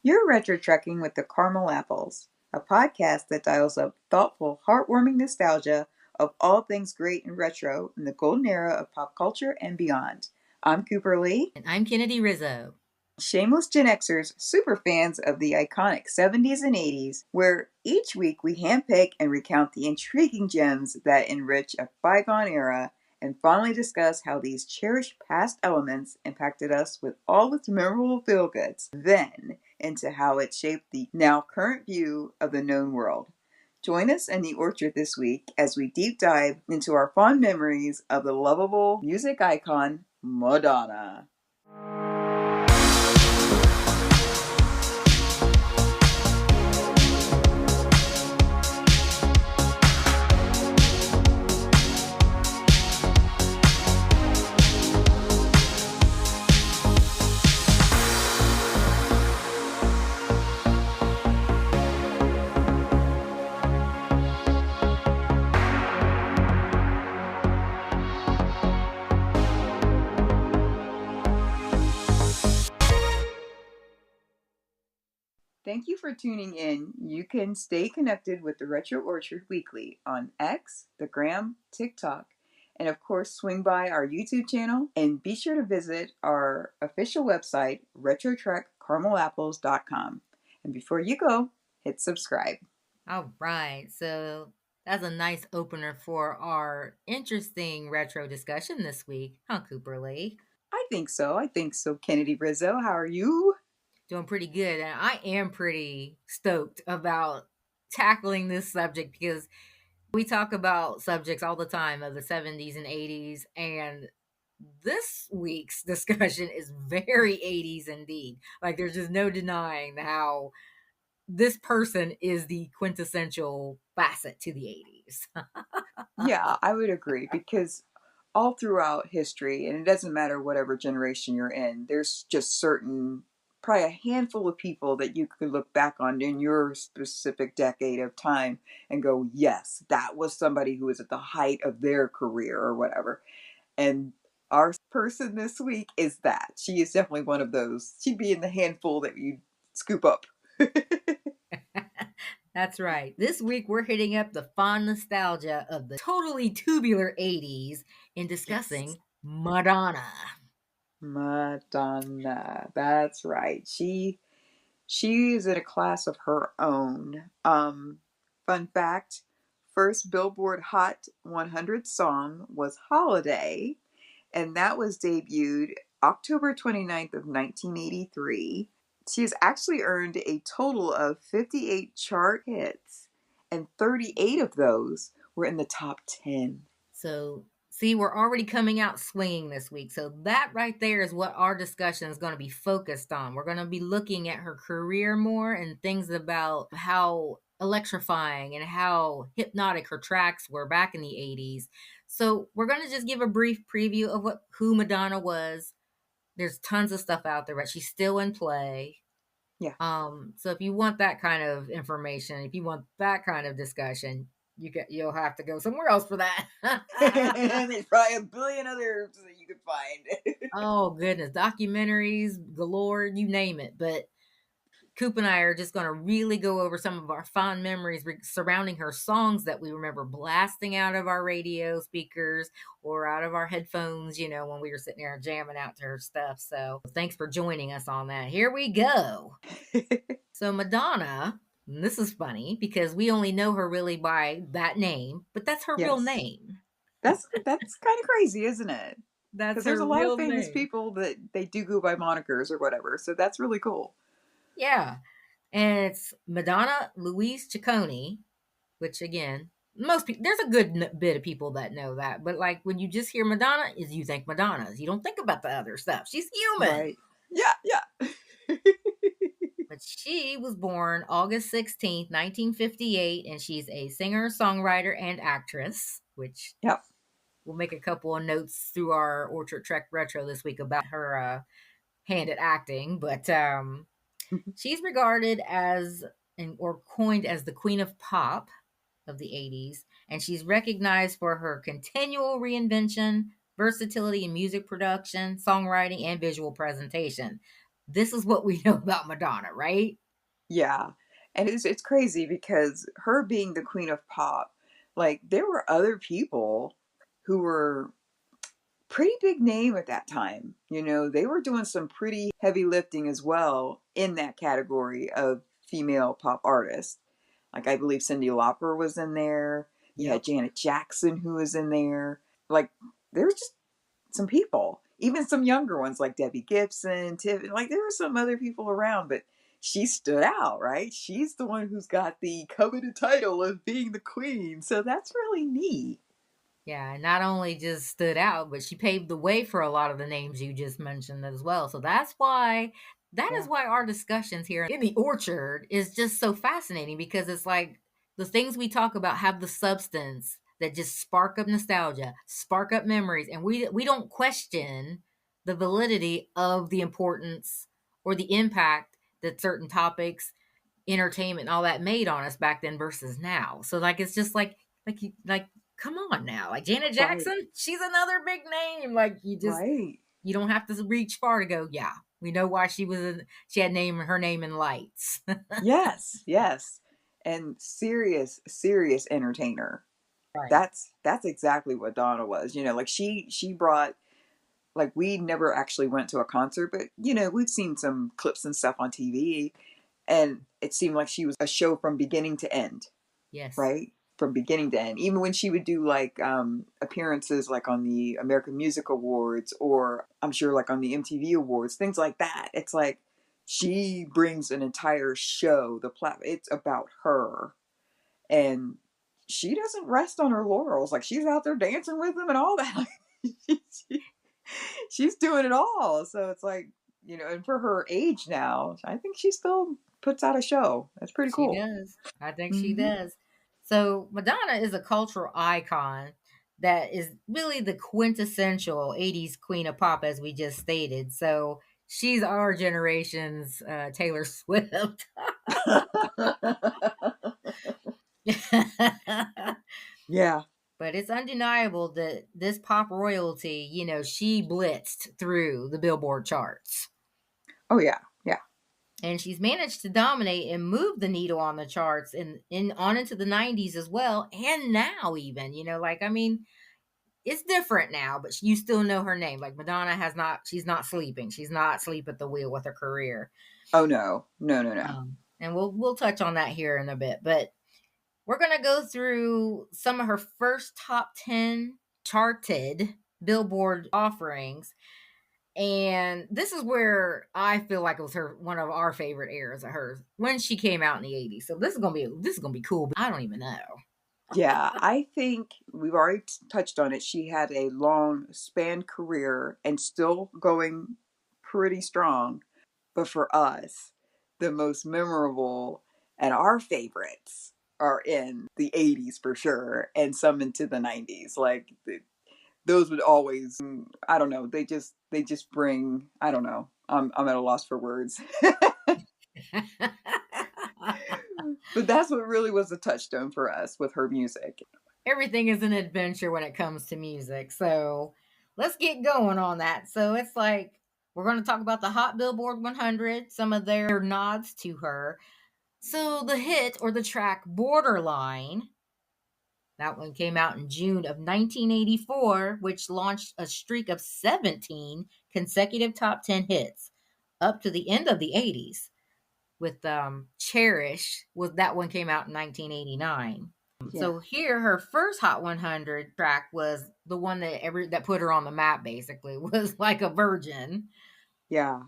You're retro trekking with the Caramel Apples, a podcast that dials up thoughtful, heartwarming nostalgia of all things great and retro in the golden era of pop culture and beyond. I'm Cooper Lee. And I'm Kennedy Rizzo. Shameless Gen Xers, super fans of the iconic 70s and 80s, where each week we handpick and recount the intriguing gems that enrich a bygone era and fondly discuss how these cherished past elements impacted us with all its memorable feel-goods, then into how it shaped the now current view of the known world. Join us in the orchard this week as we deep dive into our fond memories of the lovable music icon, Madonna. Thank you for tuning in. You can stay connected with the Retro Orchard weekly on X, the Gram, TikTok, and of course swing by our YouTube channel and be sure to visit our official website, retrotrekcaramelapples.com. And before you go, hit subscribe. All right, so that's a nice opener for our interesting retro discussion this week, huh, Cooper Lee? I think so, Kennedy Rizzo. How are you? Doing pretty good, and I am pretty stoked about tackling this subject because we talk about subjects all the time of the 70s and 80s, and this week's discussion is very 80s indeed. Like, there's just no denying how this person is the quintessential facet to the 80s. Yeah, I would agree because all throughout history, and it doesn't matter whatever generation you're in, there's just probably a handful of people that you could look back on in your specific decade of time and go, yes, that was somebody who was at the height of their career or whatever. And our person this week is that. She is definitely one of those. She'd be in the handful that you scoop up. That's right. This week we're hitting up the fond nostalgia of the totally tubular 80s in discussing Yes. Madonna. Madonna. That's right. She is in a class of her own. Fun fact, first Billboard Hot 100 song was Holiday, and that was debuted October 29th of 1983. She has actually earned a total of 58 chart hits, and 38 of those were in the top 10. So, see, we're already coming out swinging this week. So, that right there is what our discussion is going to be focused on. We're going to be looking at her career more and things about how electrifying and how hypnotic her tracks were back in the 80s. So, we're going to just give a brief preview of who Madonna was. There's tons of stuff out there, but she's still in play. Yeah. So if you want that kind of information, if you want that kind of discussion, you'll have to go somewhere else for that. There's probably a billion others that you could find. Oh goodness, documentaries galore, you name it. But Coop and I are just going to really go over some of our fond memories surrounding her songs that we remember blasting out of our radio speakers or out of our headphones, when we were sitting there jamming out to her stuff. So thanks for joining us on that. Here we go. So Madonna, and this is funny because we only know her really by that name, but that's her real name. That's kind of crazy, isn't it? That's there's her a lot real of famous name. people that they do go by monikers or whatever, so that's really cool. Yeah, and it's Madonna Louise Ciccone, which again, most people, there's a good bit of people that know that, but like when you just hear Madonna, you think Madonna's. You don't think about the other stuff. She's human. Right. Yeah. But she was born August 16th, 1958, and she's a singer, songwriter, and actress, which we'll make a couple of notes through our Orchard Trek Retro this week about her hand at acting. But she's regarded as, or coined as, the Queen of Pop of the 80s, and she's recognized for her continual reinvention, versatility in music production, songwriting, and visual presentation. this is what we know about Madonna, right? Yeah. And it's crazy because her being the queen of pop, like there were other people who were pretty big name at that time. You know, they were doing some pretty heavy lifting as well in that category of female pop artists. Like I believe Cyndi Lauper was in there. You had Yep. Janet Jackson who was in there. Like there was just some people, even some younger ones like Debbie Gibson, Tiffany. Like there were some other people around, but she stood out, right? She's the one who's got the coveted title of being the queen. So that's really neat. Yeah, and not only just stood out, but she paved the way for a lot of the names you just mentioned as well. So that is Yeah. why our discussions here in the orchard is just so fascinating, because it's like the things we talk about have the substance that just spark up nostalgia, spark up memories, and we don't question the validity of the importance or the impact that certain topics, entertainment, and all that made on us back then versus now. So like it's just like come on now. Like Janet Right. Jackson, she's another big name. Like Right. you don't have to reach far to go, yeah. We know why she had her name in lights. Yes. Yes. And serious entertainer. Right. That's exactly what Donna was. You know, like she brought, like we never actually went to a concert, but you know, we've seen some clips and stuff on TV, and it seemed like she was a show from beginning to end, Yes. right? From beginning to end. Even when she would do like appearances like on the American Music Awards, or I'm sure like on the MTV Awards, things like that. It's like she brings an entire show. It's about her, and she doesn't rest on her laurels. Like she's out there dancing with them and all that. She's doing it all. So it's like, you know, and for her age now, I think she still puts out a show. That's pretty She cool. does. I think she Hmm. does. So Madonna is a cultural icon that is really the quintessential 80s queen of pop, as we just stated. So she's our generation's Taylor Swift. Yeah. But it's undeniable that this pop royalty, she blitzed through the Billboard charts. Oh yeah. Yeah. And she's managed to dominate and move the needle on the charts in on into the 90s as well, and now even, like, I mean, it's different now, but you still know her name. Like Madonna she's not sleeping. She's not asleep at the wheel with her career. Oh no. No, no, no. And we'll touch on that here in a bit, but we're going to go through some of her first top 10 charted Billboard offerings. And this is where I feel like it was one of our favorite eras of hers, when she came out in the 80s. So this is going to be cool, but I don't even know. Yeah, I think we've already touched on it. She had a long span career and still going pretty strong. But for us, the most memorable and our favorites are in the 80s for sure, and some into the 90s. Like those would always, I don't know, they just bring, I don't know. I'm at a loss for words. But that's what really was a touchstone for us with her music. Everything is an adventure when it comes to music. So let's get going on that. So it's like we're going to talk about the Hot Billboard 100, some of their nods to her. So the hit, or the track, Borderline, that one came out in June of 1984, which launched a streak of 17 consecutive top 10 hits up to the end of the 80s. With Cherish, that one came out in 1989. Yeah. So here, her first Hot 100 track was the one that put her on the map. Basically, was Like a Virgin, Yeah.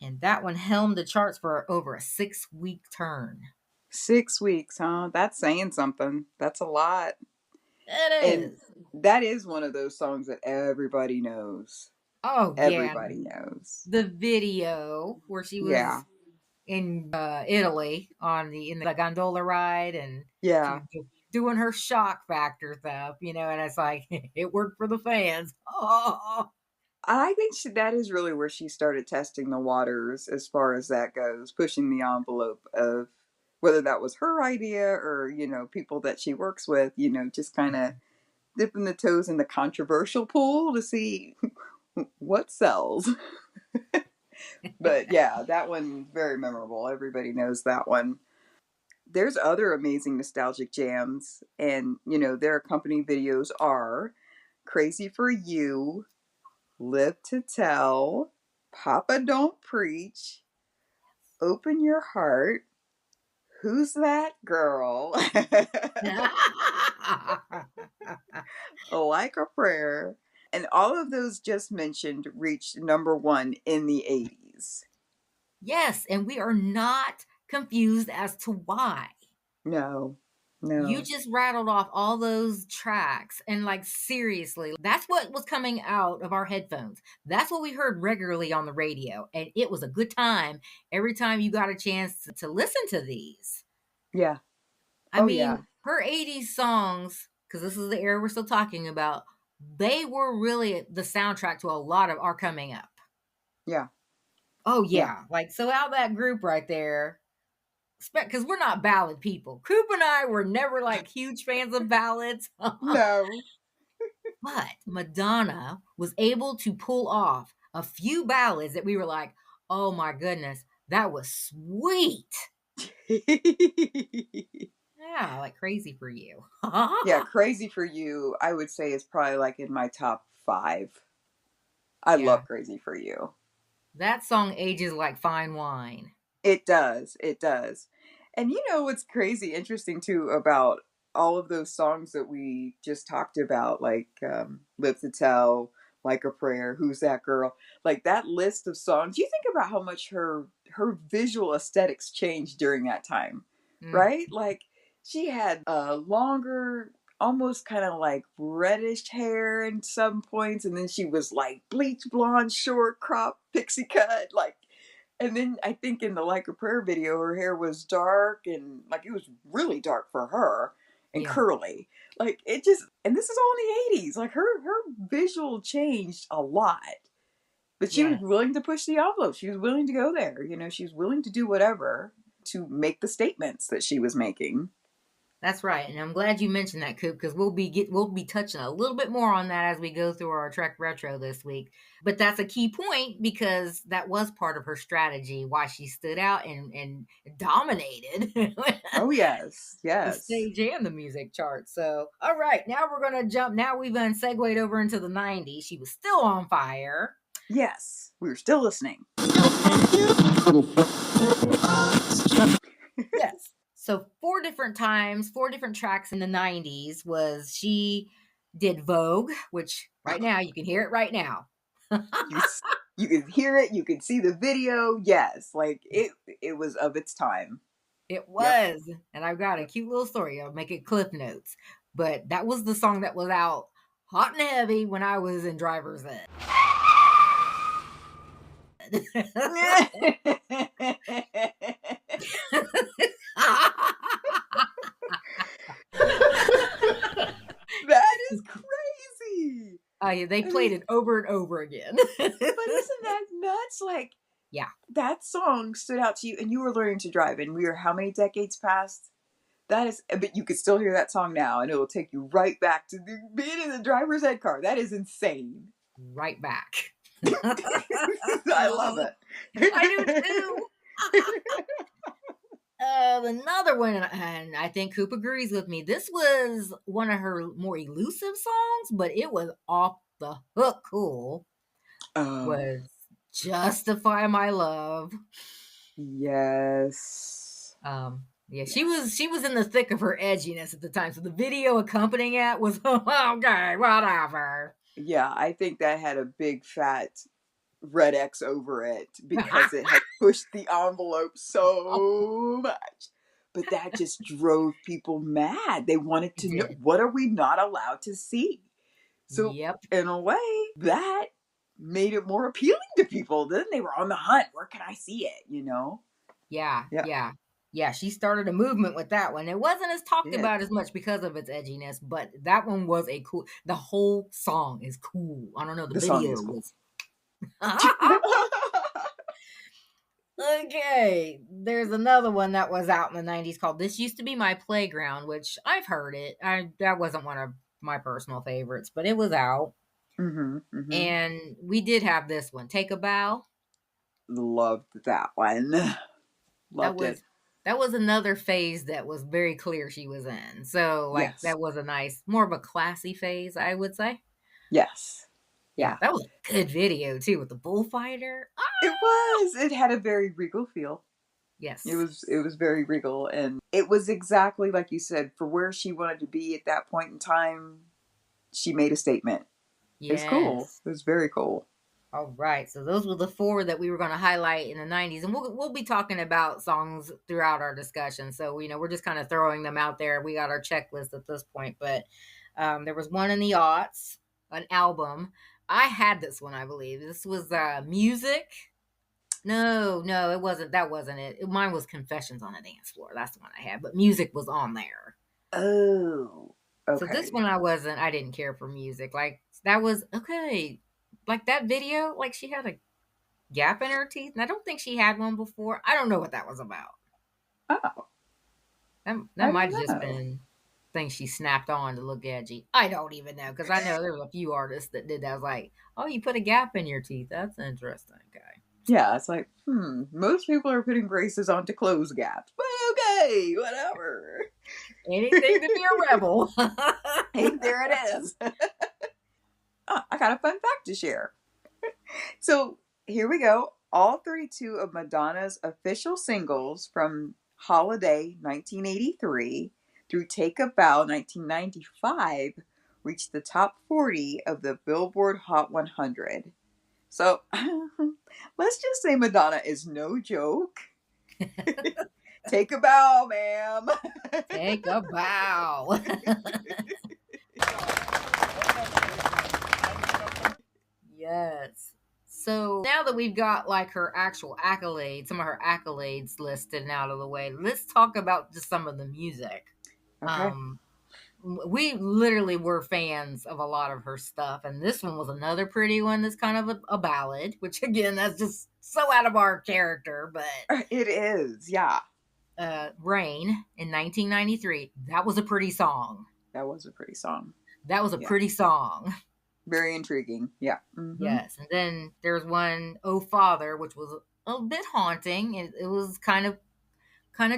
and that one helmed the charts for over a 6-week turn. 6 weeks, huh? That's saying something. That's a lot. It And is. that is one of those songs that everybody knows. Oh yeah, Everybody knows. the video where she Yeah. was in Italy in the gondola ride, and she Yeah. was doing her shock factor stuff, and it's like it worked for the fans. Oh, I think that is really where she started testing the waters as far as that goes, pushing the envelope of whether that was her idea or, you know, people that she works with, you know, just kind of dipping the toes in the controversial pool to see what sells. But yeah, that one very memorable. Everybody knows that one. There's other amazing nostalgic jams, and their accompanying videos are Crazy for You, Live to Tell, Papa Don't Preach, Open Your Heart, Who's That Girl, Like a Prayer. And all of those just mentioned reached number one in the 80s. Yes, and we are not confused as to why. No, You no. just rattled off all those tracks, and like seriously, that's what was coming out of our headphones. That's what we heard regularly on the radio, and it was a good time every time you got a chance to listen to these. Yeah. I Oh, yeah. mean, her 80s songs, because this is the era we're still talking about, they were really the soundtrack to a lot of our coming up. Yeah. Oh, Yeah. yeah. Like, so out that group right there, because we're not ballad people. Coop and I were never like huge fans of ballads. No. But Madonna was able to pull off a few ballads that we were like, oh my goodness, that was sweet. Yeah, like Crazy for You. Yeah, Crazy for You, I would say, is probably like in my top 5. I Yeah, love Crazy for You. that song ages like fine wine. It does. It does. And what's crazy interesting too about all of those songs that we just talked about, like Live to Tell, Like a Prayer, Who's That Girl? Like that list of songs, you think about how much her visual aesthetics changed during that time, Mm, right? Like she had longer, almost kind of like reddish hair in some points, and then she was like bleach blonde, short crop, pixie cut, like, and then I think in the Like a Prayer video, her hair was dark and like it was really dark for her and yeah, curly. Like it just, and this is all in the 80s. Like her visual changed a lot, but she was yeah. willing to push the envelope. She was willing to go there. She was willing to do whatever to make the statements that she was making. That's right, and I'm glad you mentioned that, Coop, because we'll be touching a little bit more on that as we go through our Trek Retro this week. But that's a key point because that was part of her strategy, why she stood out and dominated Oh yes, the yes, stage and the music chart. So, all right, now we're gonna jump. Now we've been segued over into the '90s. She was still on fire. yes. We were still listening. Yes. So 4 different tracks in the 90s was she did Vogue, which right now you can hear it right now. you you could hear it. You could see the video. Yes, like it was of its time. It Yep. was. And I've got a Yep. cute little story. I'll make it clip notes. But that was the song that was out hot and heavy when I was in driver's ed. That is crazy. They I played mean, it over and over again. but isn't that nuts? Like Yeah, that song stood out to you, and you were learning to drive, and we are how many decades past? That is, but you could still hear that song now, and it will take you right back to being in the driver's ed car. That is insane. right back. I love I do it. too. Another one, and I think Coop agrees with me. This was one of her more elusive songs, but it was off the hook cool. Oh, Was "Justify My Love." yes. Yeah, Yes. she was in the thick of her edginess at the time, so the video accompanying it was okay, whatever. Yeah, I think that had a big fat red X over it because it had pushed the envelope so much. But that just drove people mad. They wanted It to know, did. what are we not allowed to see? So, Yep. in a way, that made it more appealing to people. Then they were on the hunt. Where can I see it? Yeah, Yeah, yeah. Yeah, she started a movement with that one. It wasn't as talked it about as much because of its edginess, but that one was a cool. The whole song is cool. I don't know, the The song video is cool. was. Okay, there's another one that was out in the '90s called "This Used to Be My Playground," which I've heard it. That wasn't one of my personal favorites, but it was out, Mm-hmm, mm-hmm. and we did have this one. "Take a Bow." Loved that one. That Loved it. was that was another phase that was very clear she was in. So like Yes. that was a nice, more of a classy phase, I would say. Yes. Yeah, Yeah. that was a good video too with the bullfighter. It was. It had a very regal feel. Yes. It was very regal, and it was exactly like you said, for where she wanted to be at that point in time. She made a statement. It's cool. Yes. It was very cool. All right. So those were the four that we were going to highlight in the 90s, and we'll be talking about songs throughout our discussion. So, we're just kind of throwing them out there. We got our checklist at this point, but there was one in the aughts, an album. I had this one, I believe. This was Music. No, it wasn't. That wasn't it. Mine was Confessions on a Dance Floor. That's the one I had, but Music was on there. Oh, So this okay. one I didn't care for music. Like that was okay. Like that video, like she had a gap in her teeth, and I don't think she had one before. I don't know what that was about. Oh, That I might don't have just know. been things she snapped on to look edgy. I don't even know because I know there was a few artists that did that. I was like, oh, you put a gap in your teeth. That's interesting. Okay. Yeah, it's like, most people are putting braces on to close gaps, but okay, whatever. Anything to be a rebel. Hey, there it is. I got a fun fact to share. So here we go. All 32 of Madonna's official singles from Holiday 1983 through Take a Bow 1995 reached the top 40 of the Billboard Hot 100. So let's just say Madonna is no joke. Take a bow, ma'am. Take a bow. Yes. So now that we've got like her actual accolades, some of her accolades listed and out of the way, let's talk about just some of the music. Okay. Um, we literally were fans of a lot of her stuff, and this one was another pretty one that's kind of a ballad, which again, that's just so out of our character. But It is, yeah. Rain in 1993, that was a pretty song. That was a pretty song. That was a Yeah. pretty song. Very intriguing. Yeah. Mm-hmm. Yes, and then there's one, "Oh Father," which was a bit haunting. It was kind of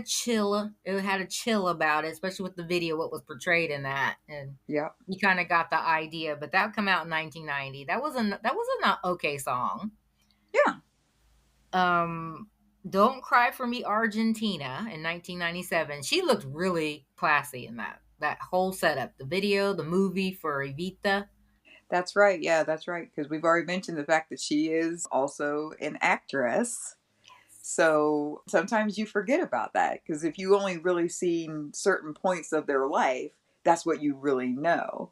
chill. It had a chill about it, especially with the video, what was portrayed in that, and Yeah. you kind of got the idea. But that come out in 1990. That was a not okay song. Yeah. "Don't Cry for Me, Argentina" in 1997. She looked really classy in that whole setup, the video, the movie for Evita. That's right. Yeah, that's right. Because we've already mentioned the fact that she is also an actress. So sometimes you forget about that. Because if you only really seen certain points of their life, that's what you really know.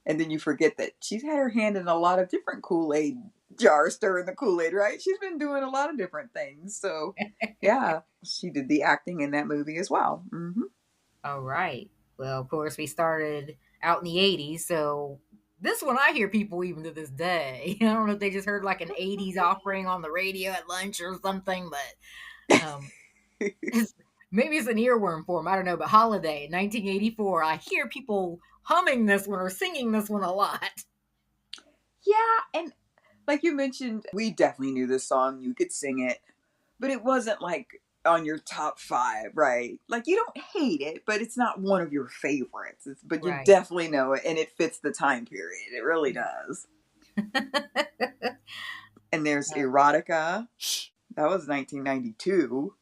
And then you forget that she's had her hand in a lot of different Kool-Aid jars stirring the Kool-Aid, right? She's been doing a lot of different things. So, yeah, she did the acting in that movie as well. Mm-hmm. All right. Well, of course, we started out in the 80s, so this one I hear people even to this day. I don't know if they just heard like an 80s offering on the radio at lunch or something, but maybe it's an earworm for them. I don't know. But Holiday, 1984, I hear people humming this one or singing this one a lot. Yeah, and like you mentioned, we definitely knew this song. You could sing it, but it wasn't like on your top five, right? Like you don't hate it, but it's not one of your favorites. But you Right. definitely know it, and it fits the time period. It really does. And there's Erotica. That was 1992.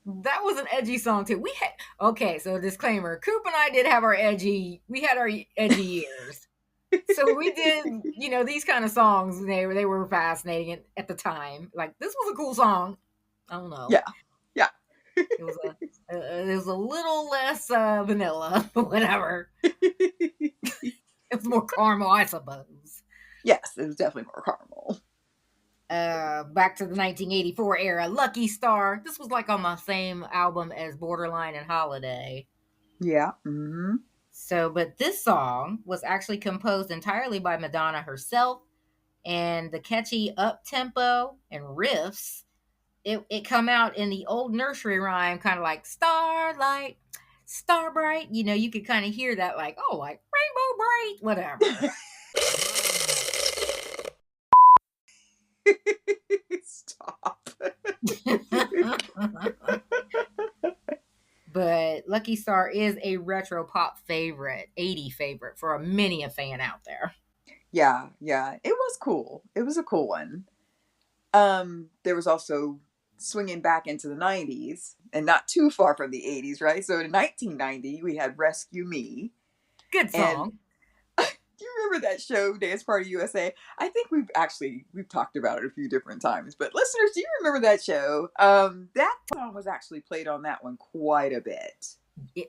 That was an edgy song too. Okay, so disclaimer: Coop and I did have our edgy. We had our edgy years. So we did, these kind of songs. They were fascinating at the time. Like this was a cool song. I don't know. Yeah, yeah. It was a little less vanilla, but whatever. It was more caramel, I suppose. Yes, it was definitely more caramel. Back to the 1984 era, Lucky Star. This was like on the same album as Borderline and Holiday. Yeah. Mm-hmm. So, but this song was actually composed entirely by Madonna herself, and the catchy up tempo and riffs, it come out in the old nursery rhyme, kind of like starlight, star bright. You could kind of hear that, like, oh, like rainbow bright, whatever. pop. But Lucky Star is a retro pop favorite, 80 favorite for many a fan out there. Yeah, yeah. It was cool. It was a cool one. There was also swinging back into the 90s and not too far from the 80s, right? So in 1990, we had Rescue Me. Good And song. do you remember that show, Dance Party USA? I think we've talked about it a few different times. But listeners, do you remember that show? That song was actually played on that one quite a bit.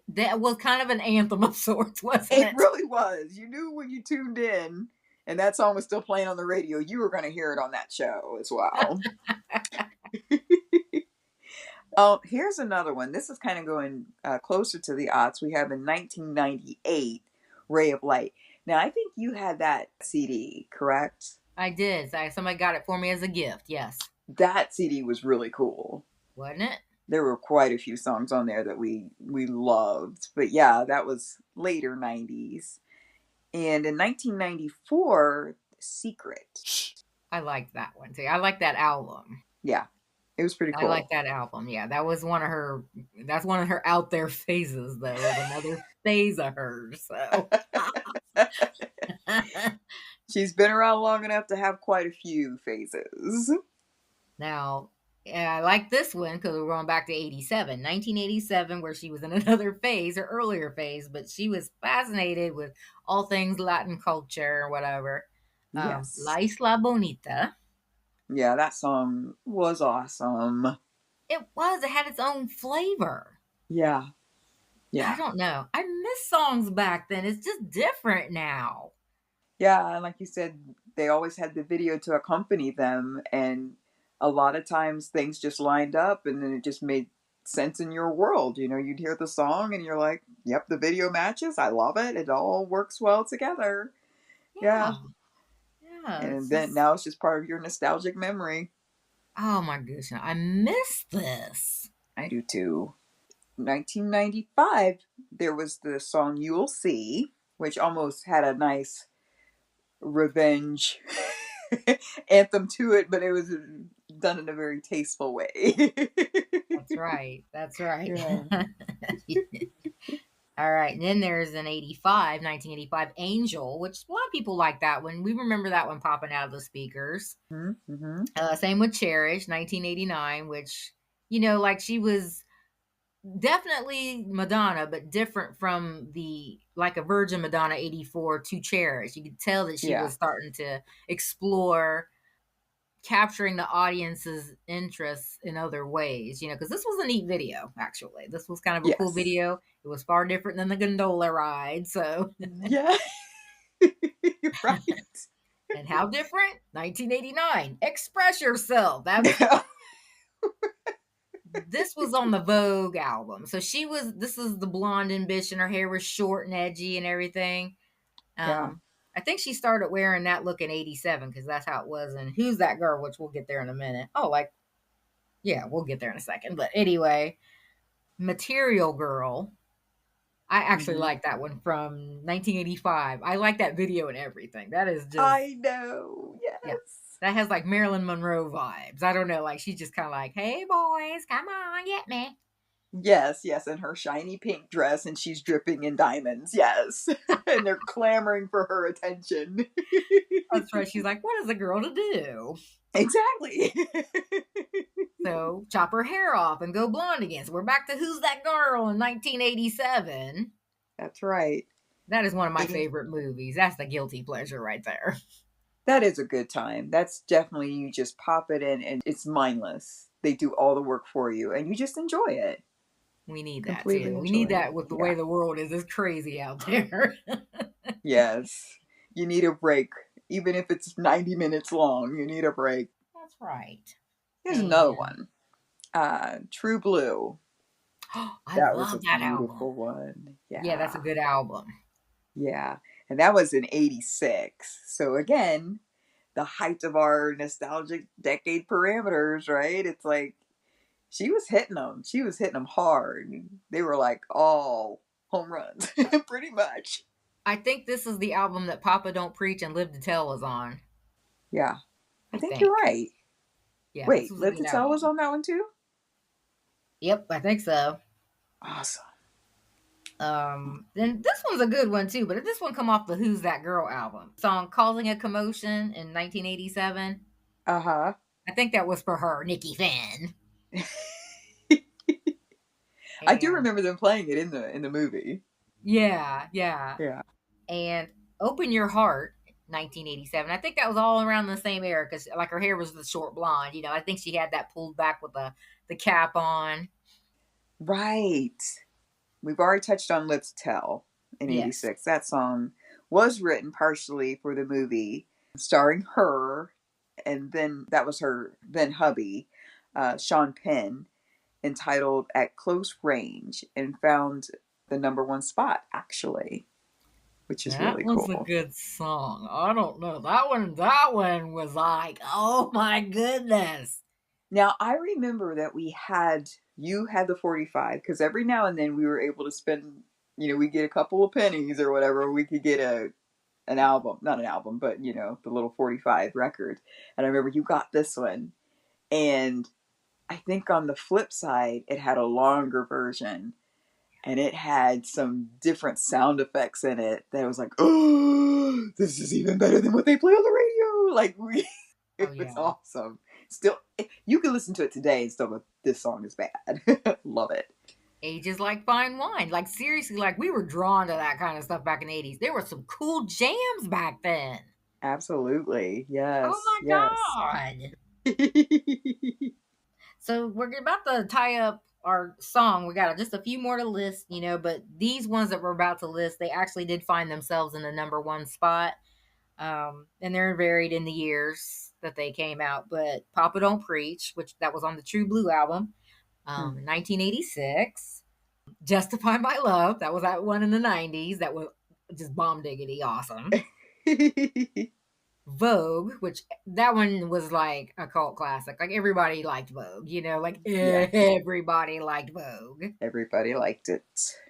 That was kind of an anthem of sorts, wasn't It it? really was. You knew when you tuned in and that song was still playing on the radio, you were going to hear it on that show as well. Here's another one. This is kind of going closer to the aughts. We have in 1998, Ray of Light. Now, I think you had that CD, correct? I did. Somebody got it for me as a gift. Yes. That CD was really cool. Wasn't it? There were quite a few songs on there that we loved. But yeah, that was later 90s. And in 1994, Secret. I liked that one too. I like that album. Yeah, it was pretty I cool. like that album. Yeah, that was one of her. That's one of her out there phases, though. Another phase of hers. So She's been around long enough to have quite a few phases. now, yeah, I like this one because we're going back to 87, 1987, where she was in another phase, or earlier phase, but she was fascinated with all things Latin culture or whatever. Yes. La Isla Bonita. Yeah, that song was awesome. It was. It had its own flavor. Yeah. Yeah. I don't know. I miss songs back then. It's just different now. Yeah, and like you said, they always had the video to accompany them, and a lot of times things just lined up and then it just made sense in your world. You know, you'd hear the song and you're like, yep, the video matches. I love it. It all works well together. Yeah. Yeah. And then now it's just part of your nostalgic memory. Oh my goodness. I miss this. I do too. 1995, there was the song You'll See, which almost had a nice revenge anthem to it, but it was done in a very tasteful way. That's right. That's right. Yeah. All right. And then there's an 1985, Angel, which a lot of people like that one. We remember that one popping out of the speakers. Mm-hmm. Same with Cherish, 1989, which, you know, like she was definitely Madonna, but different from the, like a Virgin Madonna 84 to Cherish. You could tell that she was starting to explore capturing the audience's interests in other ways, you know, because this was a neat video, actually. This was kind of a cool video. It was far different than the gondola ride, so. Yeah. You're right. And how different? 1989. Express Yourself. That's this was on the Vogue album. So this is the blonde ambition. Her hair was short and edgy and everything. I think she started wearing that look in 87 because that's how it was. And Who's That Girl, which we'll get there in a minute. We'll get there in a second. But anyway, Material Girl. I actually like that one from 1985. I like that video and everything. That is just. I know. Yes. Yeah. That has like Marilyn Monroe vibes. I don't know. Like she's just kind of like, hey boys, come on, get me. Yes, yes, and her shiny pink dress, and she's dripping in diamonds. Yes, and they're clamoring for her attention. That's right. She's like, what is a girl to do? Exactly. So chop her hair off and go blonde again. So we're back to Who's That Girl in 1987. That's right. That is one of my favorite movies. That's the guilty pleasure right there. That is a good time. That's definitely, you just pop it in and it's mindless. They do all the work for you and you just enjoy it. We need that too. We need that with the way the world is. It's crazy out there. Yes. You need a break. Even if it's 90 minutes long, you need a break. That's right. Here's another one. True Blue. I love that beautiful album. One. Yeah, that's a good album. Yeah. And that was in 86. So again, the height of our nostalgic decade parameters, right? It's like, she was hitting them. She was hitting them hard. They were like all home runs, pretty much. I think this is the album that Papa Don't Preach and Live to Tell is on. Yeah. I think you're right. Yeah, this Wait, was a Live good to Tell was album. on that one too? Yep, I think so. Awesome. Then this one's a good one too, but this one come off the Who's That Girl album. Song Causing a Commotion in 1987. Uh-huh. I think that was for her, Nikki Finn. I do And remember them playing it in the movie. yeah, yeah. Yeah. And Open Your Heart, 1987. I think that was all around the same era because like her hair was the short blonde. You know, I think she had that pulled back with the cap on. Right. We've already touched on Live to Tell in Yes. 86. That song was written partially for the movie, starring her, and then that was her then hubby, Sean Penn, entitled At Close Range, and found the number one spot, actually, which is That really was a cool. good song. I don't know. That one was like, oh my goodness. Now, I remember that you had the 45, because every now and then we were able to spend, we get a couple of pennies or whatever, we could get an album, not an album, but, the little 45 record. And I remember you got this one. And I think on the flip side, it had a longer version. And it had some different sound effects in it that was like, oh, this is even better than what they play on the radio. Oh it was yeah. awesome. Still, you can listen to it today and still go, this song is bad. Love it. Age is like fine wine. Like seriously, like we were drawn to that kind of stuff back in the 80s. There were some cool jams back then. Absolutely. Oh Yes. my Yes. god. So we're about to tie up our song. We got just a few more to list, but these ones that we're about to list, they actually did find themselves in the number one spot. And they're varied in the years that they came out. But Papa Don't Preach, which that was on the True Blue album, 1986. Justify My Love, that was that one in the 90s. That was just bomb diggity awesome. Vogue, which that one was like a cult classic. Like everybody liked Vogue, like Yeah. everybody liked Vogue. Everybody liked it.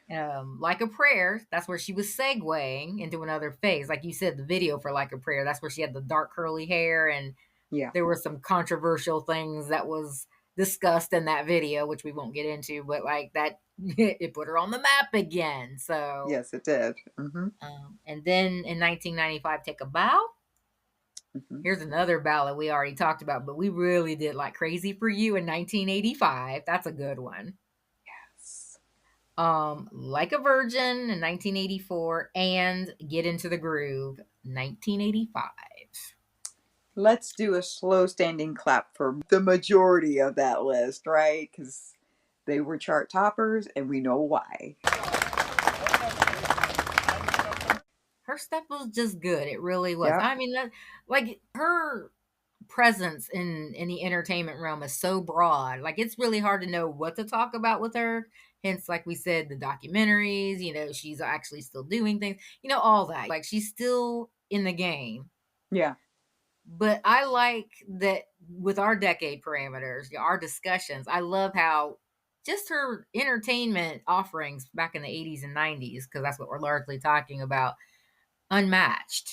Like a Prayer, that's where she was segueing into another phase. Like you said, the video for Like a Prayer, that's where she had the dark curly hair, and Yeah. there were some controversial things that was discussed in that video, which we won't get into, but like that, it put her on the map again. So, Yes, it did. and then in 1995, Take a Bow. Here's another ballad we already talked about, but we really did like Crazy for You in 1985. That's a good one. Yes. Like a Virgin in 1984 and Get Into the Groove 1985. Let's do a slow standing clap for the majority of that list, right? Because they were chart toppers and we know why. Her stuff was just good. It really was. Yep. I mean, like her presence in the entertainment realm is so broad. Like it's really hard to know what to talk about with her. Hence, like we said, the documentaries. She's actually still doing things. All that. Like she's still in the game. Yeah. But I like that with our decade parameters, our discussions. I love how just her entertainment offerings back in the 80s and 90s, because that's what we're largely talking about, unmatched.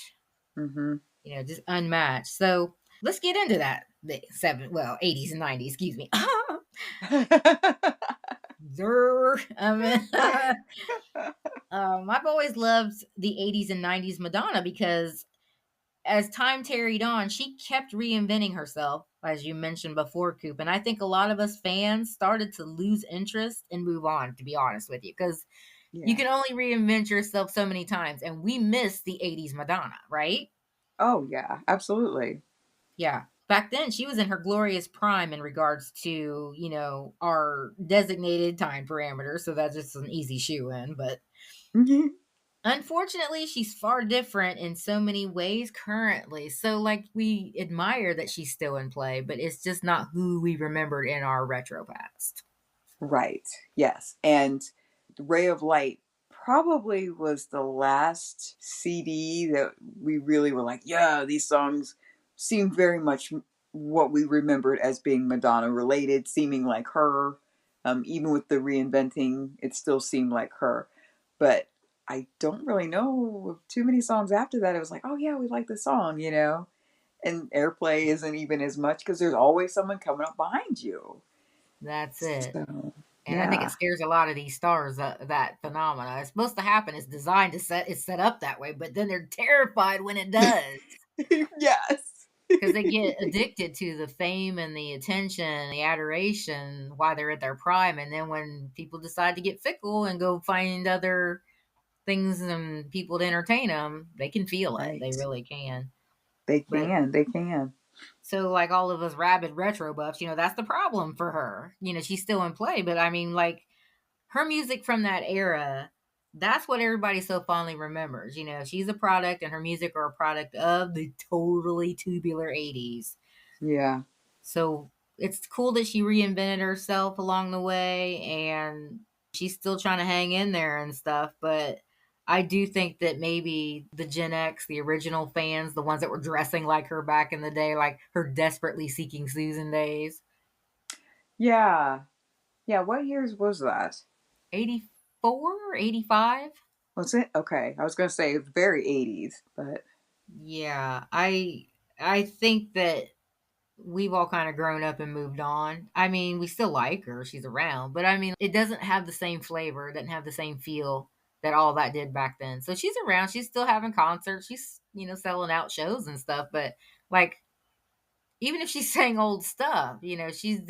Just unmatched. So let's get into that. The 80s and 90s, excuse me. I've always loved the 80s and 90s Madonna because as time tarried on, she kept reinventing herself, as you mentioned before, Coop. And I think a lot of us fans started to lose interest and move on, to be honest with you, because you can only reinvent yourself so many times. And we miss the 80s Madonna, right? Oh, yeah, absolutely. Yeah. Back then, she was in her glorious prime in regards to, our designated time parameters. So that's just an easy shoe in. But unfortunately, she's far different in so many ways currently. So, like, we admire that she's still in play, but it's just not who we remembered in our retro past. Right. Yes. And Ray of Light probably was the last CD that we really were like, yeah, these songs seem very much what we remembered as being Madonna related, seeming like her. Even with the reinventing, it still seemed like her. But I don't really know too many songs after that. It was like, oh yeah, we like this song, and airplay isn't even as much because there's always someone coming up behind you. That's it. So, And I think it yeah. scares a lot of these stars, that phenomena. It's supposed to happen. It's designed to it's set up that way, but then they're terrified when it does Yes. because they get addicted to the fame and the attention, the adoration while they're at their prime. And then when people decide to get fickle and go find other things and people to entertain them, they can feel it. They Right. really can. They But can. They can. so, like all of us rabid retro buffs, that's the problem for her. She's still in play, but I mean, like, her music from that era, that's what everybody so fondly remembers. She's a product, and her music are a product of the totally tubular 80s. Yeah. So it's cool that she reinvented herself along the way, and she's still trying to hang in there and stuff. But I do think that maybe the Gen X, the original fans, the ones that were dressing like her back in the day, like her desperately seeking Susan days, Yeah. Yeah. What years was that? 84, 85. Was it? Okay. I was going to say it's very 80s, but Yeah, I think that we've all kind of grown up and moved on. I mean, we still like her, she's around, but I mean, it doesn't have the same flavor, it doesn't have the same feel that all that did back then. So she's around, she's still having concerts, she's, selling out shows and stuff, but like even if she's saying old stuff, she's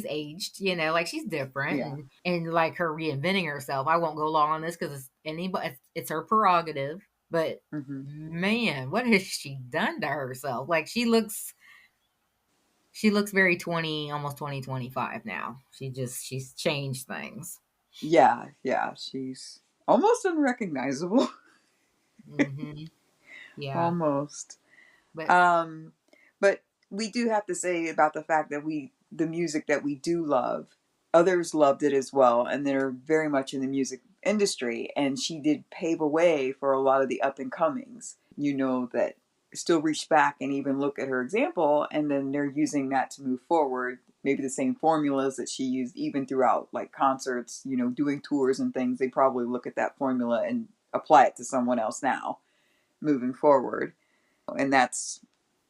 aged, like she's different yeah. and like her reinventing herself. I won't go long on this because it's her prerogative, but Hmm. man, what has she done to herself? Like she looks very 20, almost 2025 now. She's changed things. Yeah. Yeah. She's almost unrecognizable. Hmm. Yeah, Almost. but Um, but we do have to say about the fact that the music that we do love, others loved it as well, and they're very much in the music industry. And she did pave a way for a lot of the up and comings, that still reach back and even look at her example, and then they're using that to move forward. Maybe the same formulas that she used even throughout like concerts, doing tours and things. They probably look at that formula and apply it to someone else now, moving forward. And that's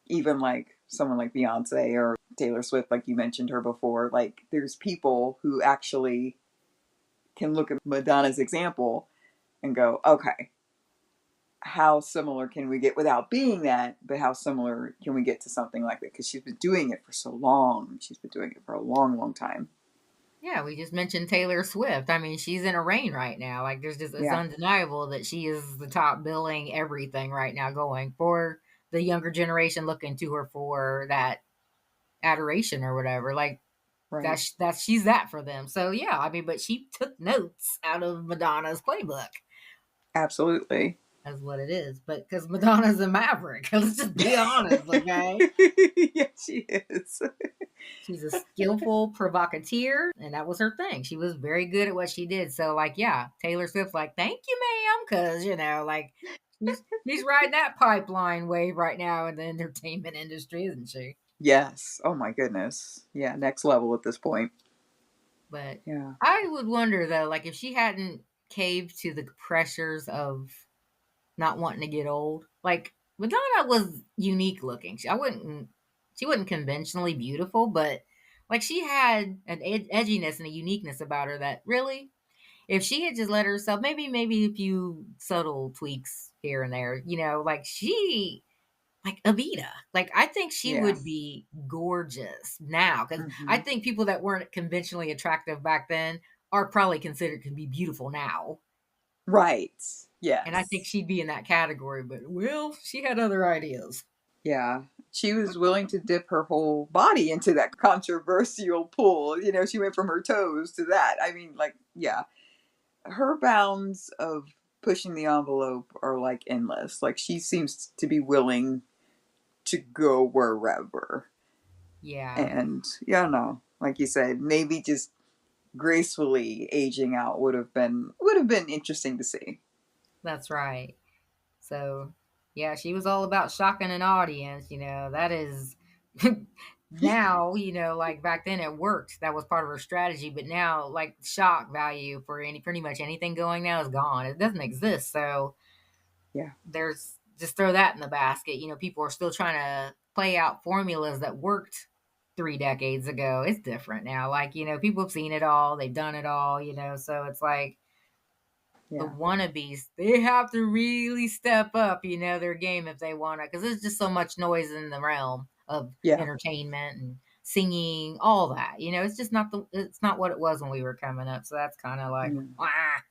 even like someone like Beyonce or Taylor Swift, like you mentioned her before. Like there's people who actually can look at Madonna's example and go, okay, how similar can we get without being that, but how similar can we get to something like that? Because she's been doing it for so long. She's been doing it for a long, long time. yeah, we just mentioned Taylor Swift. I mean, she's in a reign right now. Like there's just it's Yeah, undeniable that she is the top billing everything right now going for the younger generation looking to her for that adoration or whatever. Like right. that's she's that for them. So yeah, I mean, but she took notes out of Madonna's playbook. Absolutely. That's what it is. But because Madonna's a maverick, let's just be honest, okay? Yeah, she is. She's a skillful provocateur, and that was her thing. She was very good at what she did. So, like, yeah, Taylor Swift, like, thank you, ma'am, because like she's riding that pipeline wave right now in the entertainment industry, isn't she? Yes. Oh my goodness. Yeah, next level at this point. But Yeah. I would wonder though, like, if she hadn't caved to the pressures of not wanting to get old. Like Madonna was unique looking. She wasn't conventionally beautiful, but like she had an edginess and a uniqueness about her that really, if she had just let herself, maybe a few subtle tweaks here and there, like like Avita. Like I think she Yeah. would be gorgeous now because I Hmm. think people that weren't conventionally attractive back then are probably considered to be beautiful now. Right. And I think Yes. she'd be in that category, but well, she had other ideas. Yeah. She was willing to dip her whole body into that controversial pool. She went from her toes to that. I mean, like, yeah. Her bounds of pushing the envelope are like endless. Like, she seems to be willing to go wherever. Yeah, And, yeah, no. Like you said, maybe just gracefully aging out would have been interesting to see. that's right. So, yeah, she was all about shocking an audience, that is now, like back then it worked. That was part of her strategy, but now like shock value for any pretty much anything going now is gone. It doesn't exist. So, Yeah. there's just throw that in the basket. People are still trying to play out formulas that worked 3 decades ago. It's different now. Like, people have seen it all, they've done it all, so it's like the Yeah. wannabes, they have to really step up, their game if they want to, because there's just so much noise in the realm of Yeah. entertainment and singing, all that. It's just it's not what it was when we were coming up. So that's kind of like, ah.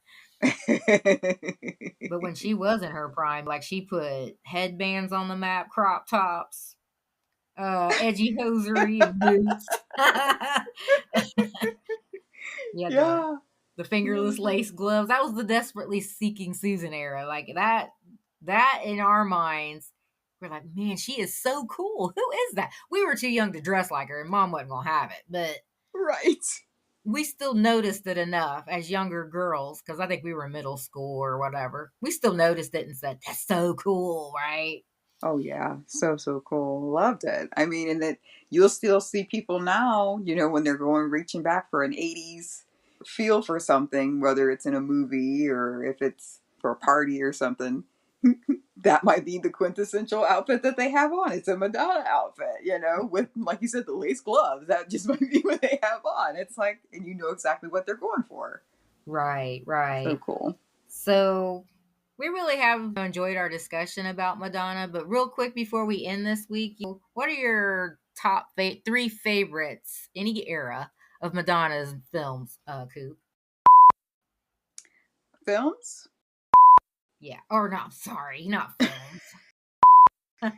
But when she was in her prime, like she put headbands on the map, crop tops, edgy hosiery and boots. Yeah, Yeah. the fingerless lace gloves. That was the desperately seeking Susan era. Like that in our minds, we're like, man, she is so cool. Who is that? We were too young to dress like her, and Mom wasn't gonna have it, but Right. we still noticed it enough as younger girls, because I think we were in middle school or whatever. We still noticed it and said, that's so cool, right? Oh yeah, so cool. Loved it. I mean, and that you'll still see people now, when they're going reaching back for an 80s feel for something, whether it's in a movie or if it's for a party or something. That might be the quintessential outfit that they have on. It's a Madonna outfit, with, like you said, the lace gloves. That just might be what they have on. It's like, and you know exactly what they're going for. Right, So right. cool. So we really have enjoyed our discussion about Madonna, but real quick before we end this week, what are your top 3 favorites, any era, of Madonna's films, Coop? Films? Yeah, or not, sorry, not films.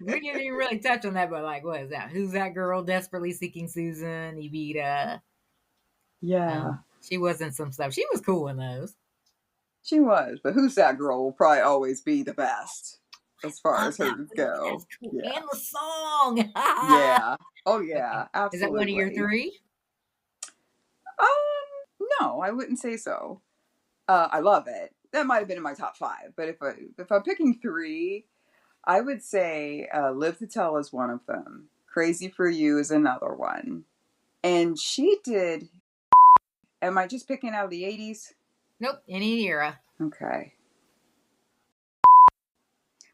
We didn't even really touch on that, but like, what is that? Who's That Girl? Desperately Seeking Susan, Evita. Yeah. She was in some stuff. She was cool in those. She was, but Who's That Girl will probably always be the best as far Love as that hers movie. go. That's cool. Yeah. And the song. Yeah. Oh Okay. yeah, Is that one of your absolutely. 3? No, I wouldn't say so. I love it. That might have been in my top 5, but if I'm picking 3, I would say Live to Tell is one of them. Crazy for You is another one. And she did. Am I just picking out of the 80s? Nope, any era. Okay.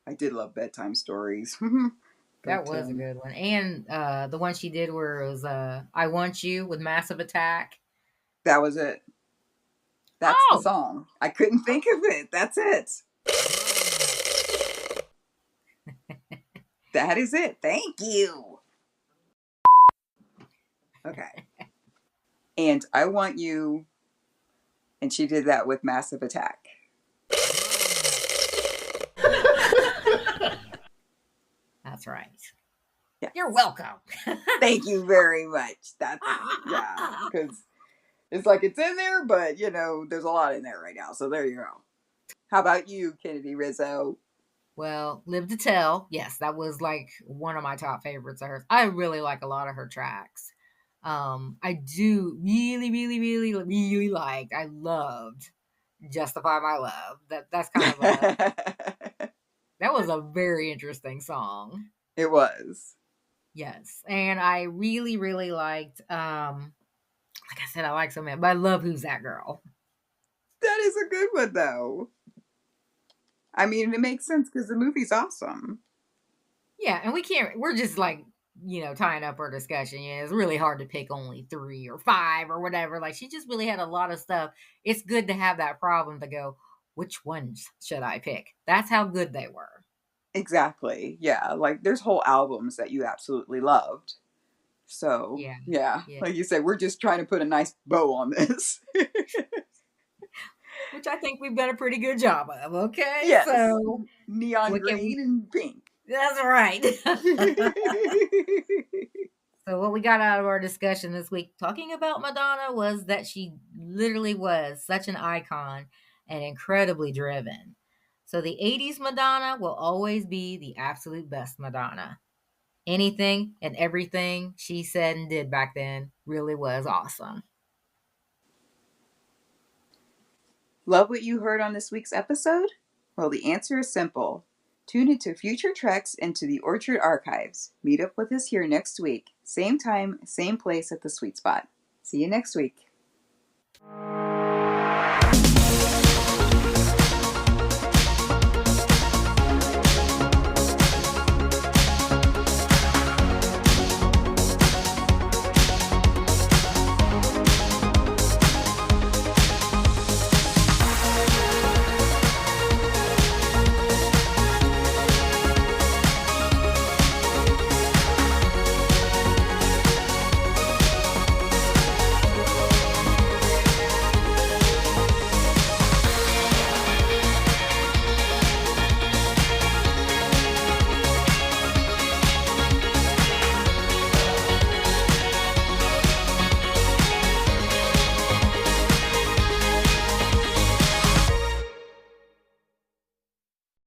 I did love bedtime stories. That But was a good one. And the one she did where it was I Want You with Massive Attack. that was it. That's the Oh! song. I couldn't think of it. That's it. That is it. Thank you. Okay. And I Want You, and she did that with Massive Attack. That's right. Yeah. You're welcome. Thank you very much. That's, yeah, because it's like it's in there, but, there's a lot in there right now. So there you go. How about you, Kennedy Rizzo? Well, Live to Tell. Yes, that was like one of my top favorites of hers. I really like a lot of her tracks. I do really, really, really, really I loved Justify My Love. That's kind of that was a very interesting song. It was. Yes. And I really, really liked like I said, I like so many, but I love Who's That Girl? That is a good one, though. I mean, it makes sense because the movie's awesome. Yeah, and we're just like, tying up our discussion. It's really hard to pick only 3 or 5 or whatever. Like, she just really had a lot of stuff. It's good to have that problem to go, which ones should I pick? That's how good they were. Exactly. Yeah. Like, there's whole albums that you absolutely loved. So, yeah. Yeah. Like you said, we're just trying to put a nice bow on this. Which I think we've done a pretty good job of, okay? Yes. So, neon green and pink. That's right. So what we got out of our discussion this week talking about Madonna was that she literally was such an icon and incredibly driven. So the 80s Madonna will always be the absolute best Madonna. Anything and everything she said and did back then really was awesome. Love what you heard on this week's episode? Well, the answer is simple. Tune into future treks into the Orchard Archives. Meet up with us here next week. Same time, same place at the Sweet Spot. See you next week.